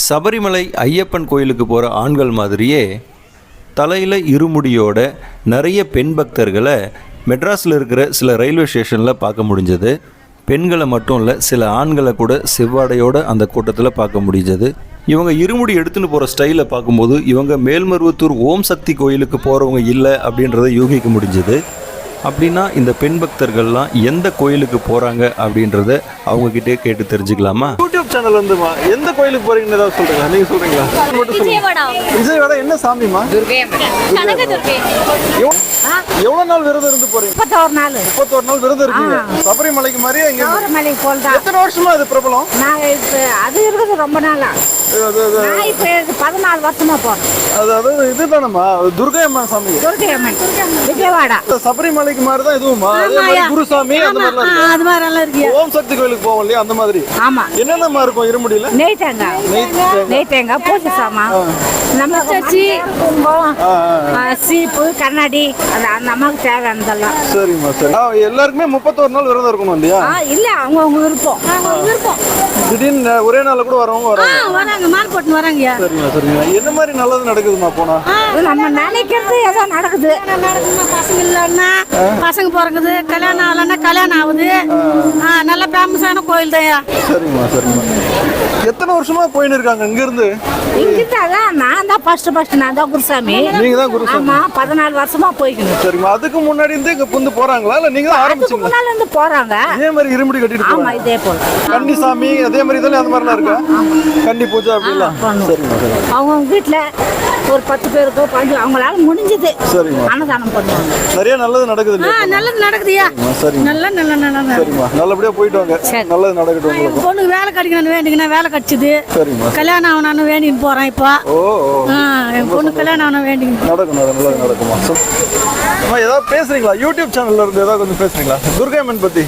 சபரிமலை ஐயப்பன் கோயிலுக்கு போகிற ஆண்கள் மாதிரியே தலையில் இருமுடியோட நிறைய பெண் பக்தர்களை மெட்ராஸில் இருக்கிற சில ரயில்வே ஸ்டேஷனில் பார்க்க முடிஞ்சது. பெண்களை மட்டும் இல்லை, சில ஆண்களை கூட செவ்வாடையோடு அந்த கூட்டத்தில் பார்க்க முடிஞ்சது. இவங்க இருமுடி எடுத்துன்னு போகிற ஸ்டைலை பார்க்கும்போது இவங்க மேல்மருவத்தூர் ஓம் சக்தி கோயிலுக்கு போகிறவங்க இல்லை அப்படின்றத யூகிக்க முடிஞ்சது. அப்படின்னா இந்த பெண் பக்தர்கள்லாம் எந்த கோயிலுக்கு போகிறாங்க அப்படின்றத அவங்கக்கிட்டே கேட்டு தெரிஞ்சுக்கலாமா? யூடியூப் சேனல் வந்துமா எந்த கோயிலுக்கு போறீங்கன்னு ஏதாவது சொல்றீங்களா? நீங்க சொல்றீங்களா? விஜயவாடா என்ன சாமிமா? எவ்வளவு நாள் விரதம் இருந்து போறீங்க? 31 நாள். 31 நாள் விரதம் இருக்கீங்க. சபரிமலைக்கு மாதிரியே இங்க சபரிமலை போல் தான். எத்தனை வருஷமா இது பிரபலம்? நான் அது இருக்குது ரொம்ப நாளா. நான் இப்ப 14 வருஷமா போறேன். அதாவது இதுதானம்மா துர்கை அம்மன் சாமி. துர்கை அம்மன் விஜயவாடா. சபரிமலைக்கு மாதிரி தான் இதுவுமா? குருசாமி அந்த மாதிரிலாம் இருக்கு. அது மாதிரி எல்லாம் இருக்கு. ஓம் சக்தி கோயிலுக்கு போவோம் இல்லையா, அந்த மாதிரி. ஆமா. என்னென்னமா இருக்கும் இருமுடியில? நெய் தேங்காய் பூஜை சாமான், நம்ம சச்சி, குங்குமம், சீப்பு, கண்ணாடி, அந்த அம்மாவுக்கு தேவையானதெல்லாம். சரிம்மா சரி. எல்லாருக்குமே 31 நாள் விரதம் இருக்கணும் இல்லையா? இல்ல அவங்க விருப்பம். திடீர்னு ஒரே நாள்ல கூட வரவங்க வராங்க, மால் போட்டு வராங்க. சரிங்க சரிங்க. என்ன மாதிரி நல்லது நடக்குதுமா போனா? நம்ம நினைக்கிறது ஏதோ நடக்குது. பசங்க இல்லைன்னா பசங்க பிறகுது, கல்யாணம் ஆகலன்னா கல்யாணம் ஆகுது. நல்ல ஃபேமஸான கோயில் தான். சரிம்மா சரிம்மா. எத்தனை வருஷமா போயின்னு இருக்காங்க இங்க இருந்து? நான் தான் ஃபர்ஸ்ட் நான் தான் குருசாமி. நீங்க தான் குருசாமி? ஆமா, 14 வருஷமா போய்க்கணும். சரிம்மா. அதுக்கு முன்னாடி இருந்து இங்க புந்து போறாங்களா இல்ல நீங்க தான் ஆரம்பிச்சீங்களா? முன்னால இருந்து போறாங்க. இதே மாதிரி இருமுடி கட்டிட்டு போறாங்க. ஆமா, இதே போல. கன்னி சாமி அதே மாதிரி இதெல்லாம் அந்த மாதிரிலாம் இருக்கா? கன்னி பூஜை அப்படிலாம். சரிம்மா சரி. அவங்க வீட்டுல ஒரு 10 பேருக்கு 15 அவங்களால முடிஞ்சது. சரிம்மா. அன்னதானம் பண்ணுவாங்க. நிறைய நல்லது நடக்குது இல்லையா? நல்லது நடக்குதுயா. சரிம்மா. நல்ல சரிம்மா. நல்லபடியா போயிட்டு வாங்க. நல்லது நடக்கட்டும் உங்களுக்கு. பொண்ணு வேலை கிடைக்கணும்னு வேண்டிங்கன்னா வேலை கிடைச்சது. சரிம்மா. கல்யாணம் ஆகணும்னு வேண்டின்னு போறேன் இப்போ. என் பொண்ணு கல்யாணம் ஆகணும் வேண்டிங்க. நடக்கும் நல்லது நடக்குமா? அம்மா ஏதாவது பேசுறீங்களா? யூடியூப் சேனல்ல இருந்து ஏதாவது கொஞ்சம் பேசுறீங்களா துர்கை அம்மன் பத்தி?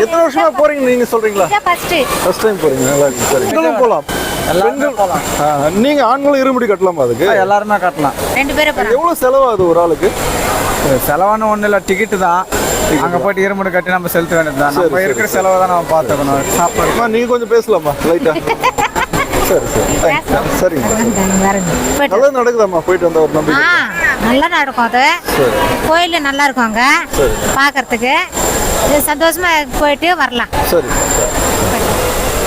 எத்தனை வருஷமா போறீங்க நீங்க சொல்றீங்களா? ஃபர்ஸ்ட் டைம் போறீங்க. நல்லா இருக்கு. சரி, நீங்களும் போலாம். பெண்கள் போலாம். நீங்க ஆண்களும் இருமுடி கட்டலாமா? அதுக்கு எல்லாருமே கட்டலாம். 2 பேரும். எவ்வளவு செலவாகுது ஒரு ஆளுக்கு? செலவான ஒன்றும் இல்லை, டிக்கெட்டு தான். அங்கே போயிட்டு இருமுடி கட்டி நம்ம செலுத்த வேண்டியது தான். நம்ம இருக்கிற செலவை தான் நம்ம பார்த்துக்கணும். சாப்பாடு நீங்க கொஞ்சம் பேசலாமா லைட்டா? சரி சரி சரிங்க. நல்லது நடக்குதாம்மா போயிட்டு வந்த ஒரு நம்பிக்கை? நல்லா நடக்கும். அது கோயில் நல்லா இருக்கும் அங்கே பார்க்கறதுக்கு. சந்தோஷமா போயிட்டு வரலாம். சரி.